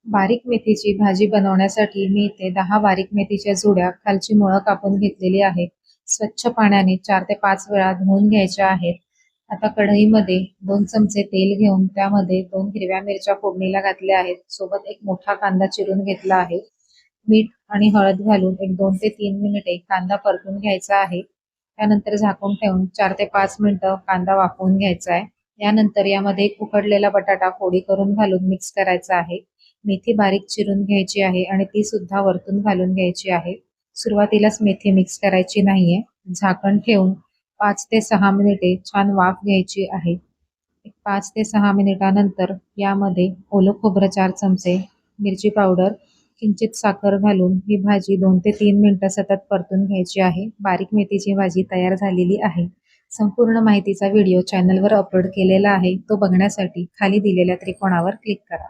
बारीक मेथीची भाजी बनवण्यासाठी मी इथे 10 बारीक मेथीच्या जुड्या खालची मुळं कापून घेतलेली आहे. स्वच्छ पाण्याने 4 ते 5 वेळा धुवून घ्यायच्या आहेत. आता कढईमध्ये 2 चमचे तेल घेऊन त्यामध्ये 2 हिरव्या मिरच्या फोडणीला घातल्या आहेत. सोबत एक मोठा कांदा चिरून घेतला आहे. मीठ आणि हळद घालून एक 2 ते 3 मिनिटे कांदा परतून घ्यायचा आहे. त्यानंतर झाकून ठेवून 4 ते 5 मिनिटं कांदा वाफवून घ्यायचा आहे. यानंतर यामध्ये एक उकडलेला बटाटा फोडी करून घालून मिक्स करायचा आहे. मेथी बारीक चिरून घ्यायची आहे आणि ती सुद्धा वरतून घालून घ्यायची आहे. सुरुवातीलाच मेथी मिक्स करायची नाहीये. झाकण ठेवून 5 ते 6 मिनिटे छान वाफ घ्यायची आहे. 5 ते 6 मिनिटानंतर यामध्ये ओलं खोबरं 4 चमचे, मिरची पावडर, किंचित साखर घालून ही भाजी 2 ते 3 मिनिटं सतत परतून घ्यायची आहे. बारीक मेथीची भाजी तयार झालेली आहे. संपूर्ण माहितीचा व्हिडिओ चॅनलवर अपलोड केलेला आहे. तो बघण्यासाठी खाली दिलेल्या त्रिकोणावर क्लिक करा.